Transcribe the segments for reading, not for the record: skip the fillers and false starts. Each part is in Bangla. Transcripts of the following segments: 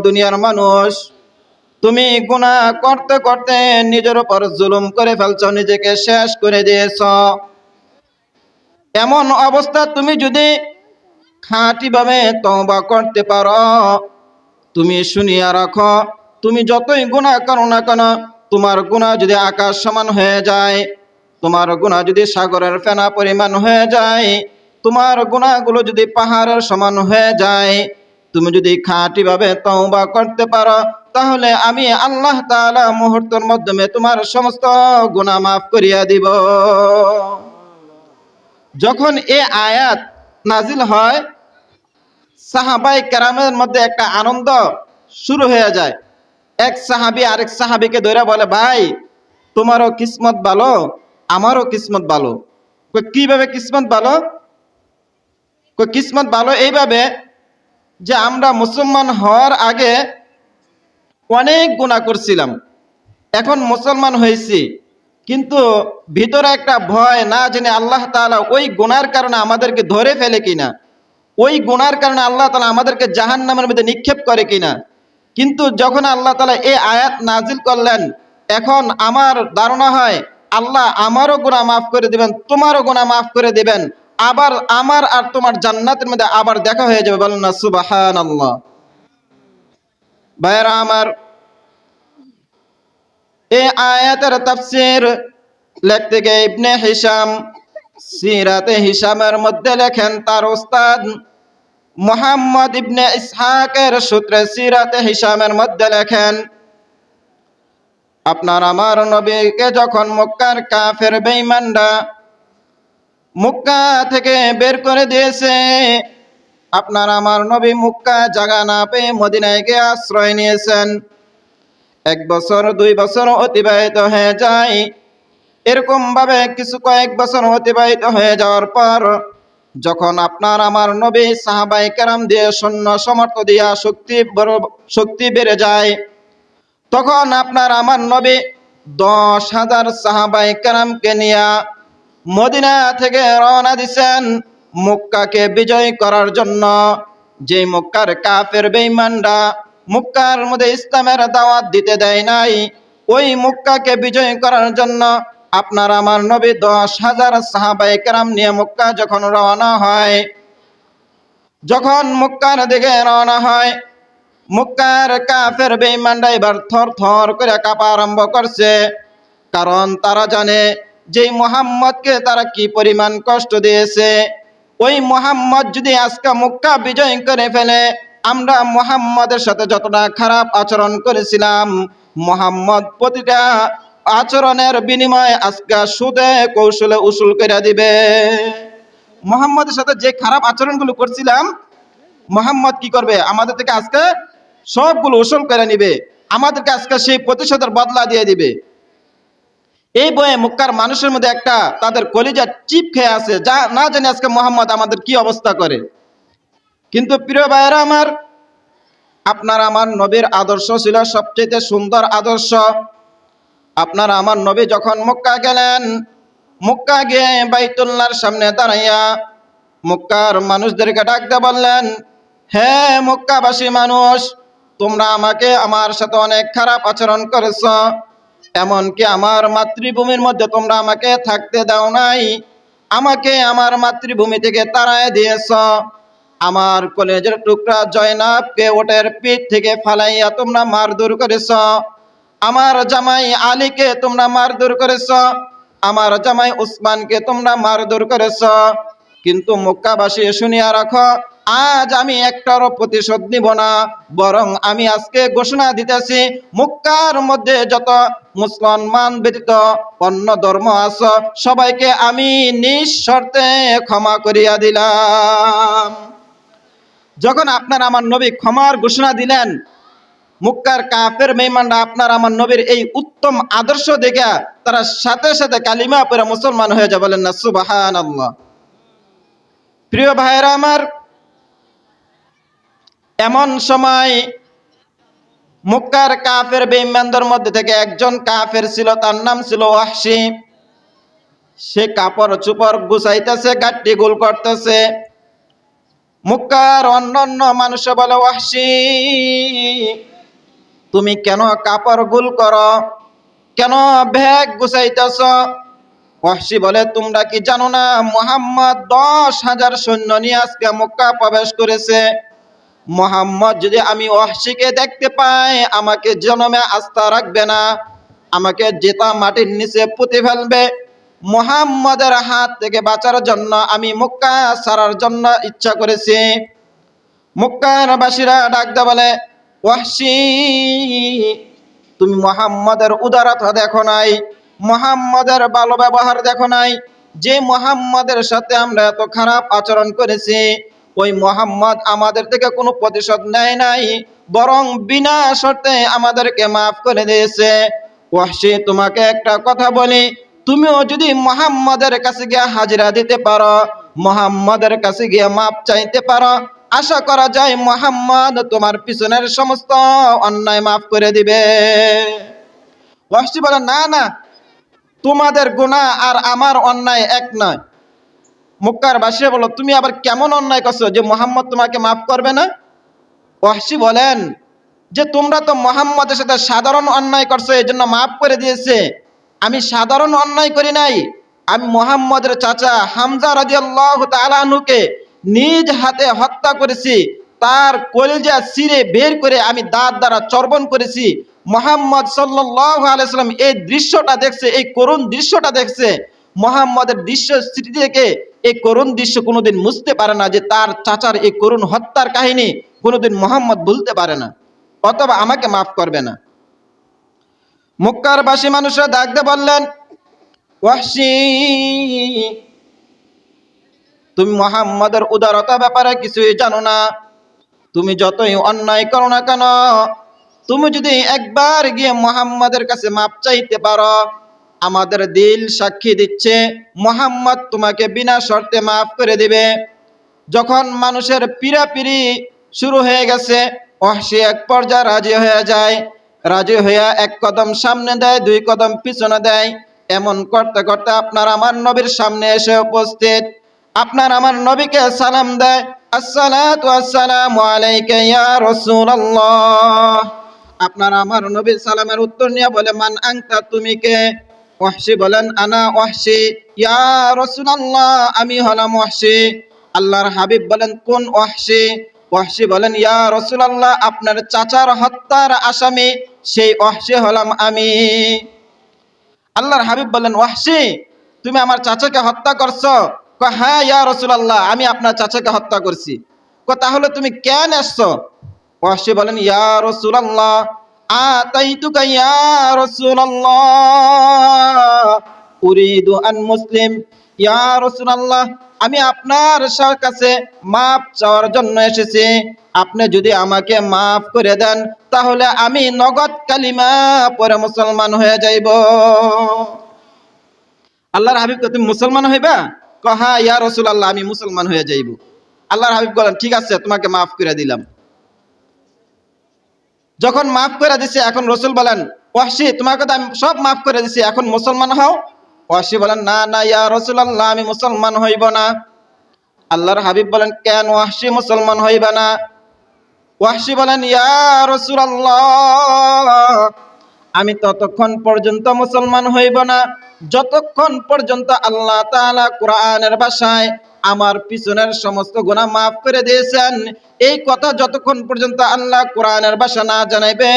দুনিয়ার মানুষ, তুমি গুনাহ করতে করতে নিজের উপর জুলুম করে ফেলছো, নিজেকে শেষ করে দিয়েছো। এমন অবস্থা তুমি যদি খাঁটিভাবে তওবা করতে পারো, তুমি শুনিয়া রাখো, তুমি যতই গুনাহ করো না কেন, তোমার গুনাহ যদি আকাশ সমান হয়ে যায়, তোমার গুনাহ যদি সাগরের ফেনা পরিমাণ হয়ে যায়, তোমার গুনাহগুলো যদি পাহাড়ের সমান হয়ে যায়, তুমি যদি খাঁটিভাবে তওবা করতে পারো, তাহলে আমি আল্লাহ তাআলা মুহূর্তের মাধ্যমে তোমার সমস্ত গুনাহ মাফ করিয়া দিব। যখন এই আয়াত নাজিল হয়, সাহাবায়ে কেরামের মধ্যে একটা আনন্দ শুরু হয়ে যায়। এক সাহাবী আরেক সাহাবীকে ধরে বলে, ভাই তোমারও কিসমত ভালো, আমারও কিসমত ভালো। কিভাবে কিসমত ভালো? কিসমত ভালো এইভাবে যে আমরা মুসলমান হওয়ার আগে অনেক গুনাহ করছিলাম, এখন মুসলমান হয়েছি, কিন্তু ভিতরে একটা ভয়, না জেনে আল্লাহ তাআলা ওই গুনার কারণে আমাদেরকে ধরে ফেলে কিনা, ওই গুনার কারণে আল্লাহ তাআলা আমাদেরকে জাহান্নামের মধ্যে নিক্ষেপ করে কিনা। কিন্তু যখন আল্লাহ তাআলা এই আয়াত নাজিল করলেন, এখন আমার ধারণা হয় আল্লাহ আমারও গুনাহ মাফ করে দিবেন, তোমারও গুনাহ মাফ করে দিবেন, আবার আমার আর তোমার জান্নাতের মধ্যে আবার দেখা হয়ে যাবে। বলেন না সুবহানাল্লাহ। ভাইরা আমার, এই আয়াতের তাফসীর লিখতে গিয়ে ইবনে হিশাম সিরাতে হিশামের মধ্যে লেখেন, তার উস্তাদ মুহাম্মদ ইবনে ইসহাকের সূত্রে সিরাতে হিশামের মধ্যে লেখেন, আপনার আমার নবীকে যখন মক্কার কাফের বেঈমানরা মক্কা থেকে বের করে দিয়েছে, আপনার আমার নবী মক্কা জায়গা না পেয়ে মদিনায় গিয়ে আশ্রয় নিয়েছেন। 1 বছর 2 বছর অতিবাহিত হয়ে যায়। এরকম ভাবে কয়েক বছর অতিবাহিত হয়ে যাওয়ার পর, যখন আপনার আমার নবী সাহাবায়ে কেরাম দিয়ে সৈন্য সমর্থ দিয়া শক্তি বেড়ে যায়, তখন আপনার আমার নবী 10,000 সাহাবায়ে কেরামকে নিয়ে মদিনা থেকে রওনা দিছেন মক্কাকে বিজয় করার জন্য। যে মক্কার কাফের বেঈমানরা মক্কার মধ্যে ইসলামের দাওয়াত দিতে দেয় নাই, ওই মক্কাকে বিজয় করার জন্য আপনার আমার নবী 10,000 সাহাবায়ে কেরাম নিয়ে মক্কা যখন রওনা হয়, যখন মক্কার দিকে রওনা হয়, মক্কার কাফের বেঈমানরা এবার থর থর করে কাঁপা আরম্ভ করছে। কারণ তারা জানে যে মুহাম্মদকে তারা কি পরিমাণ কষ্ট দিয়েছে। ওই মুহাম্মদ যদি আজকে মক্কা বিজয় করে ফেলে, আমরা মুহাম্মদের সাথে যতটা খারাপ আচরণ করেছিলাম, মুহাম্মদ প্রতিটা আচরণের বিনিময়ে আজকে সুদে কৌশলে উসুল করে দিবে। মুহাম্মদের সাথে যে খারাপ আচরণগুলো করছিলাম, মুহাম্মদ কি করবে? আমাদের থেকে আজকে সবগুলো উসুল করে নিবে, আমাদেরকে আজকে সেই প্রতিশোধের বদলা দিয়ে দিবে। এই বয়ে মক্কার মানুষের মধ্যে একটা তাদের কলিজা চিপ খেয়ে আছে, যা না জানি আজকে মুহাম্মদ আমাদের কি অবস্থা করে। কিন্তু প্রিয় ভাইয়েরা আমার, আপনার আমার নবীর আদর্শ ছিল সবচেয়ে সুন্দর আদর্শ। আপনার আমার নবী যখন মক্কা গেলেন, মক্কা গিয়ে বাইতুল্লাহর সামনে দাঁড়াইয়া মক্কার মানুষদেরকে ডাকতে বললেন, হে মক্কাবাসী মানুষ, তোমরা আমাকে আমার সাথে অনেক খারাপ আচরণ করেছ, এমনকি আমার মাতৃভূমির মধ্যে তোমরা আমাকে থাকতে দাও নাই, আমাকে আমার মাতৃভূমি থেকে তাড়ায় দিয়েছ, আমার কলেজের টুকরা জয়নাবকে ওটের পিঠ থেকে ফালাইয়া তোমরা মারধর করেছ, আমার জামাই আলীকে তোমরা মারধর করেছ, আমার জামাই উসমানকে তোমরা মারধর করেছ। কিন্তু মক্কাবাসী শুনিয়া রাখো, আজ আমি একটারও প্রতিশোধ নিব না, বরং আমি আজকে ঘোষণা দিতেছি, মক্কার মধ্যে যত মুসলমান ব্যতীত অন্য ধর্ম আছে সবাইকে আমি নিঃশর্তে ক্ষমা করিয়া দিলাম। যখন আপনার আমার নবী ক্ষমার ঘোষণা দিলেন, মক্কার কাফের বেঈমানরা আপনার আমার নবীর এই উত্তম আদর্শ দেখে তারা সাথে সাথে কালিমা পড়ে মুসলমান হয়ে যায়। বলেন না সুবহানাল্লাহ। প্রিয় ভাইরা আমার, এমন সময় মক্কার কাফের বেঈমানদের মধ্যে থেকে একজন কাফের ছিল, তার নাম ছিল ওয়াহশী। সে কাপড় চোপড় গুছাইতেছে, গাট্টি গোল করতেছে। মক্কার অন্যান্য মানুষ বলে, ওয়াহশী তুমি কেন কাপড় গুল করো, কেন ব্যাগ গুছাইতেছ? ওয়াহশী বলে, তোমরা কি জানো না মুহাম্মদ 10,000 সৈন্য নিয়ে আজকে মক্কা প্রবেশ করেছে। মুহাম্মদ যদি আমি ওয়াহশীকে দেখতে পাই, আমাকে জনমে আস্থা রাখবে না, আমাকে জেতা মাটির নিচে পুঁতে ফেলবে। মুহাম্মদের হাত থেকে বাঁচার জন্য আমি মক্কা ছাড়ার জন্য ইচ্ছা করেছি। মক্কার বাসীরা ডাকতে বলে, ওয়াহশী তুমি মুহাম্মদের উদারতা দেখো নাই, মুহাম্মদের ভালো ব্যবহার দেখো নাই। যে মুহাম্মদের সাথে আমরা এত খারাপ আচরণ করেছি, ওই মুহাম্মদ আমাদের থেকে কোনো প্রতিশোধ নেয় নাই, বরং বিনা শর্তে আমাদেরকে মাফ করে দিয়েছে। ওয়াহশী তোমাকে একটা কথা বলি, তুমিও যদি মুহাম্মদের কাছে গিয়ে হাজিরা দিতে পারো, মুহাম্মদের কাছে গিয়ে মাপ চাইতে পারো, আশা করা যায় মুহাম্মদ তোমার পিছনের সমস্ত অন্যায় মাফ করে দিবে। ওয়াহশী বলে, না না, তোমাদের গুনাহ আর আমার অন্যায় এক নয়। মক্কার বাসীরা বলল, তুমি আবার কেমন অন্যায় করছো যে মুহাম্মদ তোমাকে মাফ করবে না? ওয়াহশী বলেন যে তোমরা তো মুহাম্মদের সাথে সাধারণ অন্যায় করছো, এই জন্য মাফ করে দিয়েছে। আমি সাধারণ অন্যায় করি নাই, আমি মুহাম্মদের চাচা হামজা রাদিয়াল্লাহু তাআলা আনহুকে নিজ হাতে হত্যা করেছি, তার কলিজা ছিঁড়ে বের করে আমি দাঁত দ্বারা চর্বণ করেছি। মুহাম্মদ সাল্লাল্লাহু আলাইহি সাল্লাম এই দৃশ্যটা দেখছে, এই করুণ দৃশ্যটা দেখছে। মুহাম্মদের দৃশ্য স্মৃতি থেকে এই করুণ দৃশ্য কোনোদিন মুছতে পারে না, যে তার চাচার এই করুণ হত্যার কাহিনী কোনোদিন মুহাম্মদ ভুলতে পারে না, অথবা আমাকে মাফ করবে না। মক্কার বাসী মানুষরা ডাকতে বললেন, ওয়াহশী তুমি মুহাম্মদের উদারতা ব্যাপারে কিছুই জানো না। তুমি যতই অন্যায় করো না কেন, তুমি যদি একবার গিয়ে মুহাম্মদের কাছে মাপ চাইতে পারো, আমাদের দিল সাক্ষী দিচ্ছে মুহাম্মদ তোমাকে বিনা শর্তে মাফ করে দিবে। যখন মানুষের পিড়াপিড়ি শুরু হয়ে গেছে, ওয়াহশী এক পর্যায়ে রাজি হয়ে যায়। রাজি হইয়া এক কদম সামনে দেয়, 2 কদম পিছনে দেয়। এমন করতে করতে আপনার আমার নবীর সামনে এসে উপস্থিত। আপনার আমার নবীকে সালাম দেয়, আসসালাতু আসসালামু আলাইকা ইয়া রাসূলুল্লাহ। আপনার আমার নবী সালামের উত্তর নিয়ে বলে, মান আনতা, তুমি কে? ওয়াহশী বলেন, আনা ওয়াহশী। ইয়া রাসূলুল্লাহ, আমি হলাম ওয়াহশী। আল্লাহর হাবিব বলেন, কোন ওয়াহশী? ওয়াহশী বলেন, ইয়া রাসূলুল্লাহ, আপনার চাচার হত্যার আসামি সেই ওয়াহশী হলাম আমি। আল্লাহর হাবিব বলেন, ওয়াহশী তুমি আমার চাচাকে হত্যা করছো? কয়, হ্যাঁ ইয়া রাসূলুল্লাহ, আমি আপনার চাচাকে হত্যা করছি। কয়, তাহলে তুমি কেন আসছো? ওয়াহশী বলেন, ইয়া রাসূলুল্লাহ, আতাইতুকা ইয়া রাসূলুল্লাহ উরিদু আন মুসলিম। ইয়া রাসূলুল্লাহ, আমি আপনার কাছে মাপ চাওয়ার জন্য এসেছি। আপনি যদি আমাকে মাফ করে দেন, তাহলে আমি নগদ কালিমা পড়ে মুসলমান হয়ে যাইব। আল্লাহর হাবিব, তুমি মুসলমান হইবা? কয়, হ্যাঁ ইয়া রাসূলুল্লাহ, আমি মুসলমান হয়ে যাইব। আল্লাহর হাবিব বলেন, ঠিক আছে, তোমাকে মাফ করে দিলাম। যখন মাফ করে দিছে, এখন রসুল বলেন, ওয়াহশী তোমাকে তো আমি সব মাফ করে দিছি, এখন মুসলমান হও। ওয়াহশী বলেন, না না ইয়া রাসূলুল্লাহ, আমি মুসলমান হইব না। আল্লাহর হাবিব বলেন, কেন ওয়াহশী মুসলমান হইবে না? ওয়াহশী বলেন, ইয়া রাসূলুল্লাহ, আমি ততক্ষণ পর্যন্ত মুসলমান হইব না যতক্ষণ পর্যন্ত আল্লাহ তাআলা কোরআনের ভাষায় আমার পিছনের সমস্ত গুনাহ মাফ করে দিয়েছেন, এই কথা যতক্ষণ পর্যন্ত আল্লাহ কোরআনের ভাষা না জানাইবে,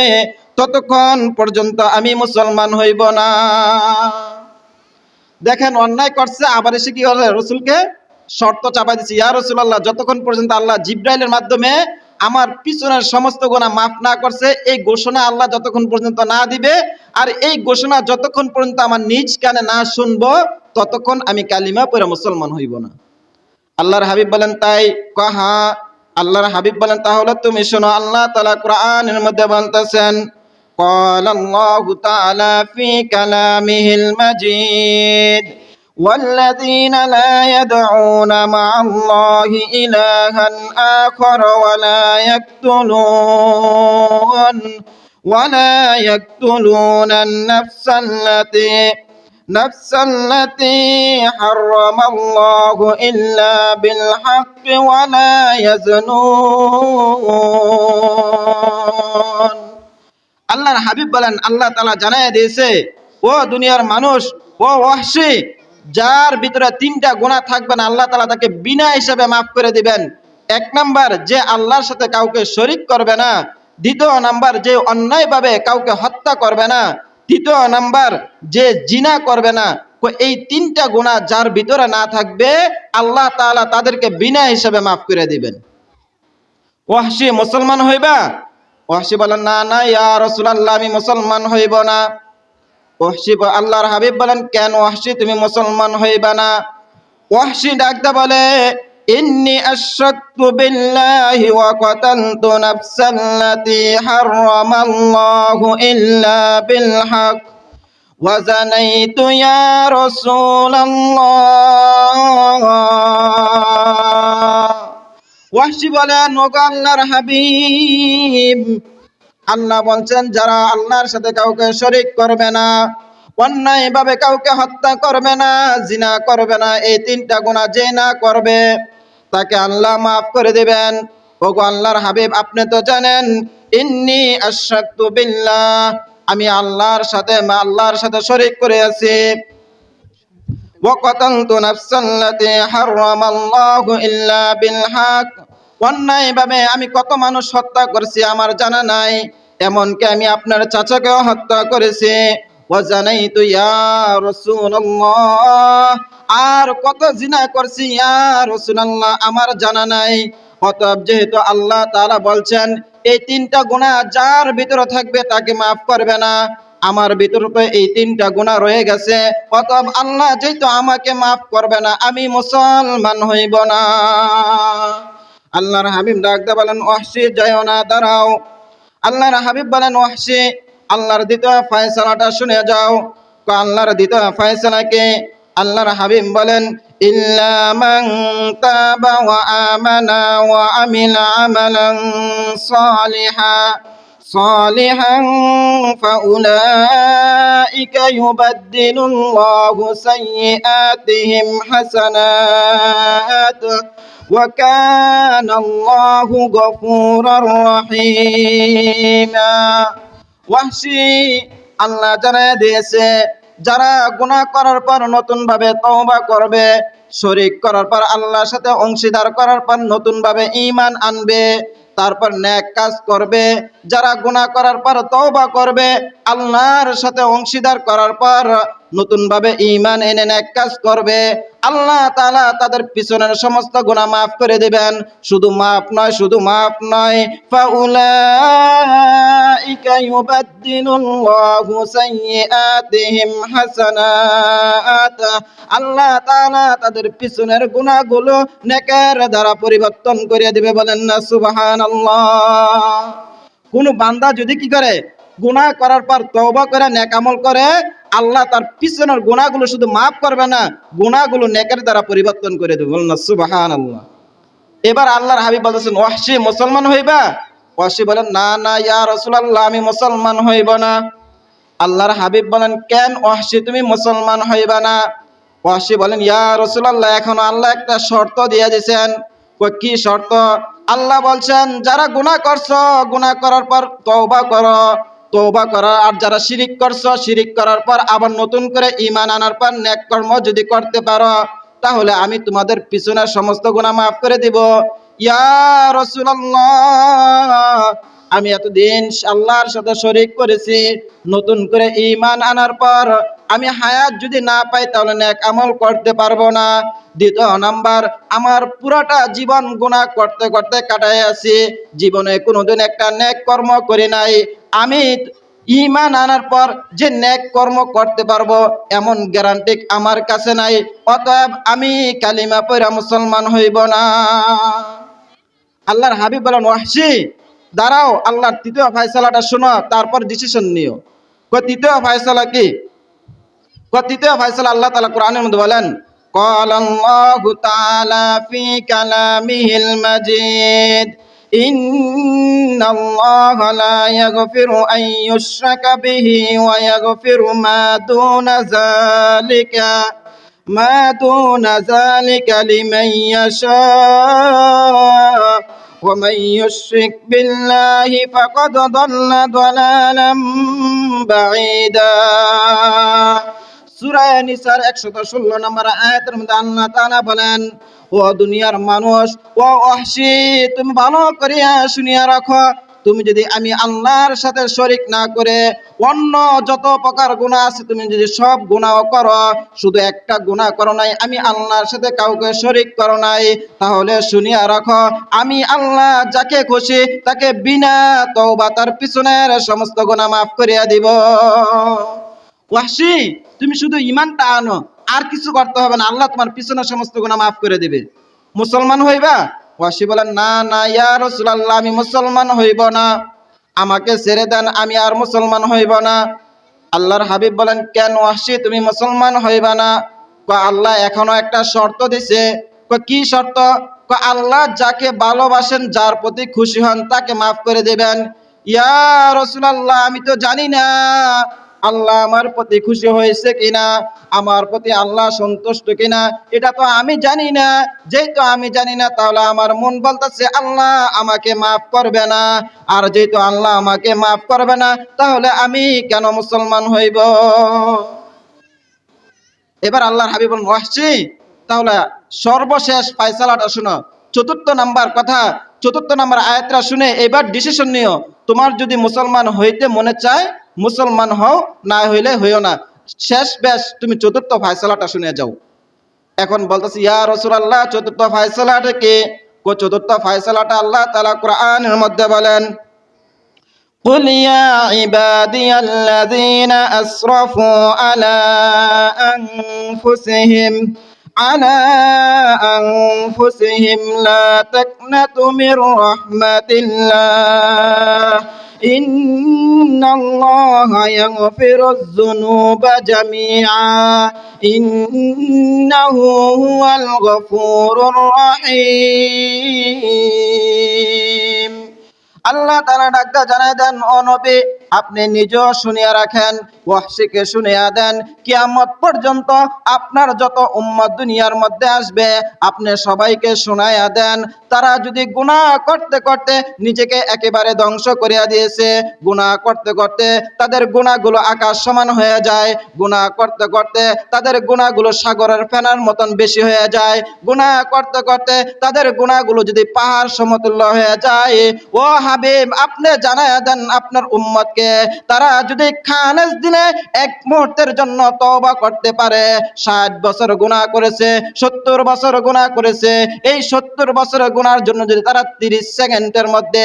ততক্ষণ পর্যন্ত আমি মুসলমান হইব না। দেখেন, অন্যায় করছে, আবার এসে কি হলো, রসুলকে শর্ত চাপাই দিচ্ছে, ইয়া রাসূলুল্লাহ, যতক্ষণ পর্যন্ত আল্লাহ জিবরাইলের মাধ্যমে আমার পিছনের সমস্ত গুনাহ মাফ না করছে, এই ঘোষণা আল্লাহ যতক্ষণ পর্যন্ত না দিবে, আর এই ঘোষণা যতক্ষণ পর্যন্ত আমার নিজ কানে না শুনবো, ততক্ষণ আমি কালিমা পড়ে মুসলমান হইব না। আল্লাহর হাবিব বলেন, তাই? কাহা। আল্লাহর হাবিব বলেন, তাহলে তুমি শোনো, আল্লাহ তাআলা কোরআনের মধ্যে বলতেছেন, قال الله تعالى في كلامه المجيد والذين لا يدعون مع الله إلها آخر ولا يقتلون النفس التي নাফসাল্লাতী হারামাল্লাহু ইল্লা বিল হাক্কি ওয়া লা ইয়াজনুন। আল্লাহর হাবিব বলেন, আল্লাহ তাআলা জানায় দিয়েছে, ও দুনিয়ার মানুষ, ও ওয়াহশী, যার ভিতরে তিনটা গুনাহ থাকবে না আল্লাহ তাআলা তাকে বিনা হিসাবে মাফ করে দিবেন। এক নাম্বার, যে আল্লাহর সাথে কাউকে শরীক করবে না। দ্বিতীয় নাম্বার, যে অন্যায়ভাবে কাউকে হত্যা করবে না। তৃতীয় নাম্বার, যে জিনা করবে না। এই তিনটা গুনাহ যার ভিতরে না থাকবে আল্লাহ তাআলা তাদেরকে বিনা হিসাবে মাফ করে দিবেন। ওয়াহশী, মুসলমান হইবা? ওয়াহশী বলেন, না না ইয়া রাসূলুল্লাহ, আমি মুসলমান হইব না। ওয়াহশী, আল্লাহর হাবিব বলেন, কেন ওয়াহশী তুমি মুসলমান হইবা না? ওয়াহশী ডাকতে বলে, ইন্নী আশরাকতু বিল্লাহি ওয়া কাতালতু নাফসাল্লাতী হারামাল্লাহু ইল্লা বিল হক ওয়া যানাইতু ইয়া রাসূলুল্লাহ। ওয়াহশী বলেন, ওগো আল্লাহর হাবিব, আল্লাহ বলছেন যারা আল্লাহর সাথে কাউকে শরীক করবে না, অন্যায়ভাবে কাউকে হত্যা করবে না, জিনা করবে না, এই তিনটা গুনাহ যে না করবে তাকে আল্লাহ মাফ করে দিবেন। ওগো আল্লাহর হাবিব, আপনি তো জানেন, ইন্নী আশরাকতু বিল্লাহ, আমি আল্লাহর সাথে শরীক করে আছি। ওয়া কাতালতু নাফসাল্লাতী হারামাল্লাহু ইল্লা বিল হক, অন্যায়ভাবে আমি কত মানুষ হত্যা করেছি আমার জানা নাই, এমনকি আমি আপনার চাচাকেও হত্যা করেছি। ওয়া জানাইতু ইয়া রাসূলুল্লাহ, আর কত জিনা করছি ইয়া রাসূলুল্লাহ, আমার জানা নাই। অতএব যেহেতু আল্লাহ তাআলা বলছেন এই তিনটা গুনাহ যার ভিতরে থাকবে তাকে মাফ করবে না, আমার ভিতরে তো এই তিনটা গুনাহ রয়ে গেছে, অতএব আল্লাহ যেহেতু আমাকে মাফ করবে না, আমি মুসলমান হইব না। আল্লাহর হাবিব ডাকতে বলেন, ওয়াহশী যাও না, দাঁড়াও। আল্লাহর হাবিব বলেন, ওয়াহশী, আল্লাহর দ্বিতীয় ফয়সালাটা শুনে যাও। আল্লাহর দ্বিতীয় ফয়সালা কি? আল্লাহর হাবিব বলেন, ইল্লা মান তাবা ওয়া আমানা ওয়া আমিলা আমালান সালিহান ফাউলাইকা ইউবাদদিলুল্লাহু সাইয়্যাতিহিম হাসানাত ওয়া কানাল্লাহু গফুরার রহিমা। ওয়াহশী, আল্লাহ জানায় দিয়েছে যারা গুনাহ করার পর নতুন ভাবে তওবা করবে, শরীক করার পর আল্লাহর সাথে অংশীদার করার পর নতুন ভাবে ঈমান আনবে, তারপর নেক কাজ করবে, যারা গুনাহ করার পর তওবা করবে, আল্লাহর সাথে অংশীদার করার পর নতুন ভাবে ঈমান এনে নেক কাজ করবে, আল্লাহ তাআলা তাদের পিছনের সমস্ত গুনাহ মাফ করে দিবেন। শুধু মাফ নয়, ফাউলাইকা ইউবাদদিলুল্লাহু সাইয়্যাতিহিম হাসানাত, আল্লাহ তাআলা তাদের পিছনের গুনাহগুলো নেকের দ্বারা পরিবর্তন করে দিবে। বলেন না সুবহানাল্লাহ। কোন বান্দা যদি কি করে, গুনাহ করার পর তওবা করে নেক আমল করে, আল্লাহ তার পিছনের গুনাহগুলো শুধু মাফ করবে না, গুনাহগুলো নেকের দ্বারা পরিবর্তন করে দেবে। বলেন না সুবহানাল্লাহ। এবার আল্লাহর হাবিব বলতেছেন, ওয়াহশী মুসলমান হইবা? ওয়াহশী বলেন, না না ইয়া রাসূলুল্লাহ, আমি মুসলমান হইব না। আল্লাহর হাবিব বলেন, কেন ওয়াহশী তুমি মুসলমান হইবা না? ওয়াহশী বলেন, ইয়া রাসূলুল্লাহ, এখন আল্লাহ একটা শর্ত দিয়ে দিয়েছেন। কি শর্ত? আল্লাহ বলছেন যারা গুনাহ করছো, গুনাহ করার পর তওবা করো, আর যারা শিরিক করছো, শিরিক করার পর আবার নতুন করে ঈমান আনার পর নেক কর্ম যদি করতে পারো, তাহলে আমি তোমাদের পিছনের সমস্ত গুনাহ মাফ করে দিব। ইয়া রাসূলুল্লাহ, আমি এতদিন আল্লাহর সাথে শরীক করেছি, নতুন করে ঈমান আনার পর আমি হায়াত যদি না পাই তাহলে নেক আমল করতে পারবো না। দ্বিতীয় নাম্বার, আমার পুরাটা জীবন গুনাহ করতে করতে কাটায় আছি, জীবনে কোনোদিন একটা নেক কর্ম করি নাই। আমি ঈমান আনার পর যে নেক কর্ম করতে পারবো এমন গ্যারান্টি আমার কাছে নাই, অতএব আমি কালিমা পড়া মুসলমান হইব না। আল্লাহর হাবিব বলেন, ওয়াহশী দাঁড়াও, আল্লাহর তৃতীয় ফয়সালাটা শোনো, তারপর ডিসিশন নিও। তৃতীয় ফয়সালা কি? তৃতীয় ফয়সালা আল্লাহ তাআলা কোরআনের মধ্যে বলেন, ক্বালাল্লাহু তাআলা ফি কালামিহিল মাজিদ ইন্নাল্লাহা লা ইয়াগফিরু আন ইউশরাকা বিহি ওয়া ইয়াগফিরু মা দুনা যালিকা লিমান ইয়াশা ওয়া মান ইউশরিক বিল্লাহি ফাকাদ দাল্লা দালালাম বাঈদা। সূরা নিসার 116 নম্বর আয়াতের মধ্যে আল্লাহ তাআলা বলেন, ও দুনিয়ার মানুষ, ও ওয়াহশী, তুমি ভালো করিয়া শুনিয়া রাখো, তুমি যদি আমি আল্লাহর সাথে শরীক না করে অন্য যত প্রকার গুনাহ আছে তুমি যদি সব গুনাহ করো, শুধু একটা গুনাহ করো নাই, আমি আল্লাহর সাথে কাউকে শরীক করো নাই, তাহলে শুনিয়া রাখো আমি আল্লাহ যাকে খুশি তাকে বিনা তওবা তার পিছনের সমস্ত গুনাহ মাফ করিয়া দিব। ওয়াহশী, তুমি শুধু ঈমানটা আনো, আর কিছু করতে হবে না, আল্লাহ তোমার পিছনের সমস্ত গুনাহ মাফ করে দিবে। মুসলমান হইবা? ওয়াহশী বলেন, না না ইয়া রাসূলুল্লাহ, আমি মুসলমান হইব না, আমাকে ছেড়ে দেন, আমি আর মুসলমান হইব না। আল্লাহর হাবিব বলেন, কেন ওয়াহশী তুমি মুসলমান হইবা না? আল্লাহ এখনো একটা শর্ত দিছে। কি শর্ত? আল্লাহ যাকে ভালোবাসেন, যার প্রতি খুশি হন তাকে মাফ করে দেবেন। ইয়া রাসূলুল্লাহ, আমি তো জানি না আল্লাহ আমার প্রতি খুশি হয়েছে কিনা, আমার প্রতি আল্লাহ সন্তুষ্ট কিনা, এটা তো আমি জানি না। যেহেতু আমি জানি না, তাহলে আমার মন বলতেছে আল্লাহ আমাকে মাফ করবে না। আর যেহেতু আল্লাহ আমাকে মাফ করবে না, তাহলে আমি কেন মুসলমান হইব? এবার আল্লাহর হাবিব বলেন, ওয়াহশী, তাহলে সর্বশেষ ফয়সালাটা শুনো, চতুর্থ নাম্বার কথা, চতুর্থ নাম্বার আয়াতটা শুনে এবার ডিসিশন নিও। তোমার যদি মুসলমান হইতে মনে চায় মুসলমান হও, না হইলে হইও না। শেষ বেশ তুমি চতুর্থ ফয়সালাটা শুনে যাও। এখন বলতেছি, ইয়া রাসূলুল্লাহ, চতুর্থ ফয়সালাটা কি? চতুর্থ ফয়সালাটা আল্লাহ তাআলা কোরআনের মধ্যে বলেন, قل يا عبادي الذين أسرفوا على أنفسهم لا تقنطوا من رحمة الله إن الله يغفر الذنوب جميعا إنه هو الغفور الرحيم। আল্লাহ তাআলা ডাকতে জানায় দেন, ও নবী, আপনি নিজেও শুনিয়া রাখেন, ওয়াহশীকে শুনিয়া দেন, কিয়ামত পর্যন্ত আপনার যত উম্মত দুনিয়ার মধ্যে আসবে আপনি সবাইকে শুনাইয়া দেন, তারা যদি গুনাহ করতে করতে নিজেকে একেবারে ধ্বংস করিয়া দিয়েছে, গুনাহ করতে করতে তাদের গুনাহগুলো আকাশ সমান হয়ে যায়, গুনাহ করতে করতে তাদের গুনাহগুলো সাগরের ফেনার মতন বেশি হয়ে যায়, গুনাহ করতে করতে তাদের গুনাহগুলো যদি পাহাড় সমতুল্য হয়ে যায়, ও হাবিব আপনি জানায়া দেন আপনার উম্মতকে, তারা যদি খালেস দিলে এক মুহূর্তের জন্য তওবা করতে পারে, 60 বছর গুনাহ করেছে, 70 বছর গুনাহ করেছে, এই 70 বছরের গুনার জন্য যদি তারা 30 সেকেন্ডের মধ্যে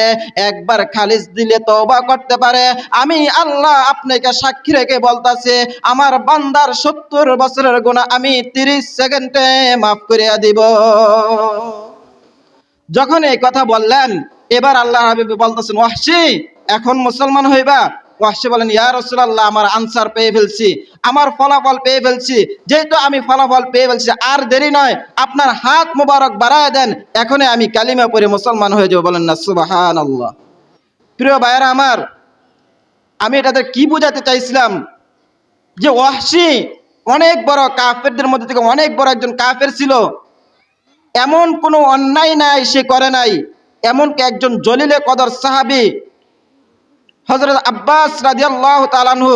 একবার খালিস দিলে তওবা করতে পারে, আমি আল্লাহ আপনাকে সাক্ষী রেখে বলতাছি আমার বান্দার 70 বছরের গুনাহ আমি 30 সেকেন্ডে মাফ করিয়া দিব। যখন এই কথা বললেন, এবার আল্লাহ হাবিব বলতেছেন, ওয়াহশী, এখন মুসলমান হইবা? ওয়াহশী বলেন, ইয়া রাসূলুল্লাহ, আমার আনসার পেয়ে ফেলছি, আমার ফলাফল পেয়ে ফেলছি, যেহেতু আমি ফলাফল পেয়ে ফেলছি আর দেরি নয়, আপনার হাত মুবারক বাড়ায় দেন, এখনই আমি কালিমা পড়ে মুসলমান হয়ে যাব। বলেন না সুবহানাল্লাহ। প্রিয় ভাইয়েরা আমার, আমি এটাতে কি বোঝাতে চাইছিলাম, যে ওয়াহশী অনেক বড় কাফেরদের মধ্যে থেকে অনেক বড় একজন কাফের ছিল, এমন কোনো অন্যায় নাই সে করে নাই, এমনকি একজন জলিলে কদর সাহাবী হযরত আব্বাস রাদিয়াল্লাহু তাআলা আনহু,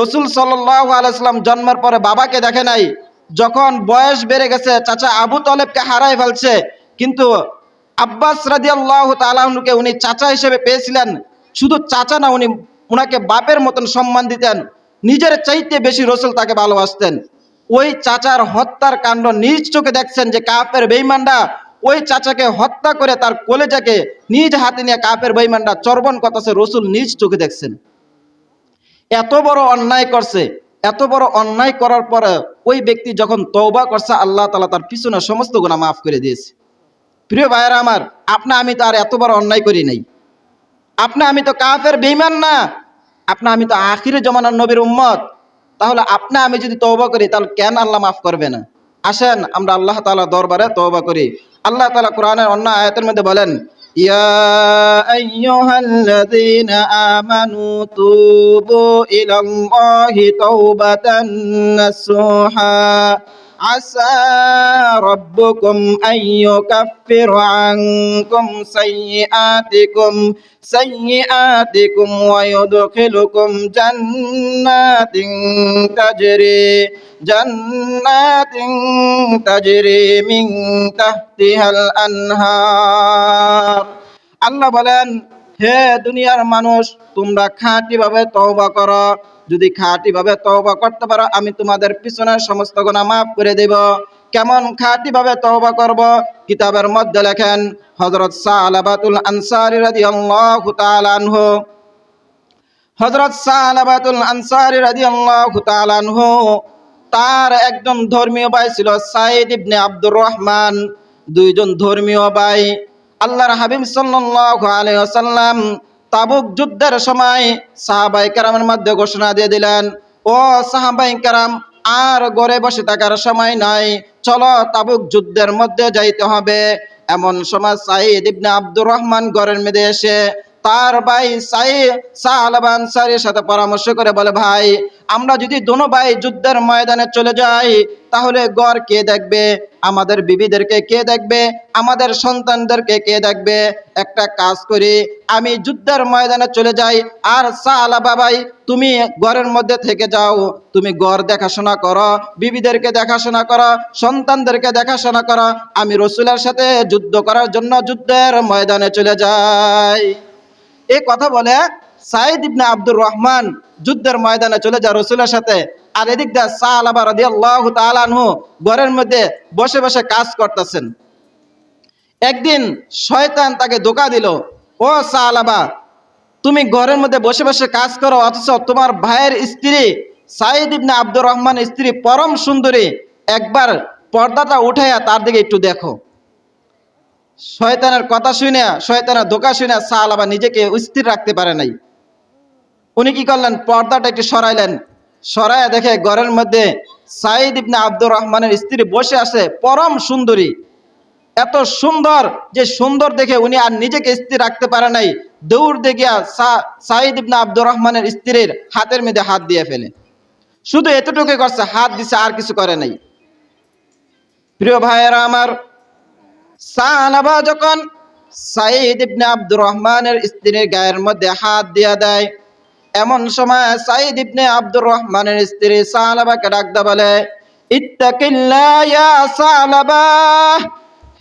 রাসূল সাল্লাল্লাহু আলাইহি সাল্লাম জন্মের পরে বাবাকে দেখে নাই, যখন বয়স বেড়ে গেছে চাচা আবু তালেবকে হারায় ফেলছে, কিন্তু আব্বাস রাদিয়াল্লাহু তাআলা আনহুকে উনি চাচা হিসেবে পেয়েছিলেন। শুধু চাচা না, উনি উনাকে বাপের মতন সম্মান দিতেন, নিজের চাইতে বেশি রাসূল তাকে ভালোবাসতেন। ওই চাচার হত্যার কাণ্ড নিজ চোখে দেখছেন, যে কাফের বেঈমানরা ওই চাচাকে হত্যা করে তার কলেজাকে নিজ হাতে নিয়ে কাফের বেঈমানরা চর্বণ করতেছে, রাসূল নিজ চোখে দেখছেন। এত বড় অন্যায় করছে, এত বড় অন্যায় করার পরে ওই ব্যক্তি যখন তওবা করছে, আল্লাহ তাআলা তার পিছনে সমস্ত গুনাহ মাফ করে দিয়েছে। প্রিয় ভাইয়েরা আমার, আপনি আমি তো আর এত বড় অন্যায় করি নাই, আপনি আমি তো কাফের বেঈমান না, আপনি আমি তো আখিরের জামানার নবীর উম্মত, তাহলে আপনি আমি যদি তওবা করি তাহলে কেন আল্লাহ মাফ করবে না? আসেন আমরা আল্লাহ তাআলা দরবারে তওবা করি। আল্লাহ তাআলা কোরআনের অন্য আয়াতের মধ্যে বলেন, ইয়া আইয়ুহাল্লাযীনা আমানু তুবু ইলাল্লাহি তাওবাতান নাসুহা আসা রাব্বুকুম আইয়ুকাফির আনকুম সাইয়্যাতিকুম ওয়া ইউদখিলুকুম জান্নাতিন তাজরি মিন তাহতিহাল আনহার। আল্লাহ বলেন, হে দুনিয়ার মানুষ, তোমরা খাঁটিভাবে তওবা করো। যদি খাঁটিভাবে তওবা করতে পারো, আমি তোমাদের পিছনের সমস্ত গুনাহ মাফ করে দেব। কেমন খাঁটিভাবে তওবা করব? কিতাবের মধ্যে লেখেন, হযরত সালাবাতুল আনসারী রাদিয়াল্লাহু তাআলা আনহু, হযরত সালাবাতুল আনসারী রাদিয়াল্লাহু তাআলা আনহু, তার একজন ধর্মীয় ভাই ছিল সাইদ ইবনে আব্দুর রহমান। দুইজন ধর্মীয় ভাই। আল্লাহর হাবিব সাল্লাল্লাহু আলাইহি ওয়াসাল্লাম তাবুক যুদ্ধের সময় সাহাবায়ে কেরামের মধ্যে ঘোষণা দিয়ে দিলেন, ও সাহাবায়ে কেরাম, আর ঘরে বসে থাকার সময় নাই, চলো তাবুক যুদ্ধের মধ্যে যাইতে হবে। এমন সময় সাইদ ইবনে আব্দুর রহমান ঘরের মধ্যে এসে তার ভাই সালাবা আনসারীর সাথে পরামর্শ করে বলে, ভাই, আমরা যদি দোনো ভাই যুদ্ধের ময়দানে চলে যাই, তাহলে ঘর কে দেখবে? আমাদের বিবিদেরকে কে দেখবে? আমাদের সন্তানদেরকে কে দেখবে? একটা কাজ করি, আমি যুদ্ধের ময়দানে চলে যাই, আর সালাবা ভাই, তুমি ঘরের মধ্যে থেকে যাও। তুমি ঘর দেখাশোনা করো, বিবিদেরকে দেখাশোনা করো, সন্তানদেরকে দেখাশোনা করো। আমি রাসূলের সাথে যুদ্ধ করার জন্য যুদ্ধের ময়দানে চলে যাই। এই কথা বলে সাইদ ইবনে আব্দুর রহমান যুদ্ধের ময়দানে চলে যায় রাসূলের সাথে। আর এদিক দিয়ে সালাবা রাদিয়াল্লাহু তাআলা আনহু ঘরের মধ্যে বসে বসে কাজ করতেছেন। একদিন শয়তান তাকে ধোঁকা দিল, ও সালাবা, তুমি ঘরের মধ্যে বসে বসে কাজ করো, অথচ তোমার ভাইয়ের স্ত্রী সাইদ ইবনে আব্দুর রহমানের স্ত্রী পরম সুন্দরী, একবার পর্দাটা উঠাইয়া তার দিকে একটু দেখো। শয়তানের কথা শুনে, শয়তানের ধোঁকা শুনে সালাবা নিজেকে স্থির রাখতে পারে নাই। উনি কি করলেন? পর্দাটা একটু সরাইলেন। সরাইয়া দেখে ঘরের মধ্যে সাইদ ইবনে আব্দুর রহমানের স্ত্রী বসে আছে, পরম সুন্দরী। এত সুন্দর যে সুন্দর দেখে উনি আর নিজেকে স্থির রাখতে পারে নাই। দৌড় দিয়ে গিয়া সাইদ ইবনে আব্দুর রহমানের স্ত্রীর হাতের মধ্যে হাত দিয়ে ফেলে। শুধু এতটুকু করছে, হাত দিছে, আর কিছু করে নাই। প্রিয় ভাইয়েরা আমার, সালাবা যখন সাইদ ইবনে আব্দুর রহমানের স্ত্রীর গায়ের মধ্যে হাত দিয়া দেয়, এমন সময় সাইদ ইবনে আব্দুর রহমানের স্ত্রী সালাবাকে ডাকতে বলে, ইত্তাকিল্লাহ ইয়া সালাবা,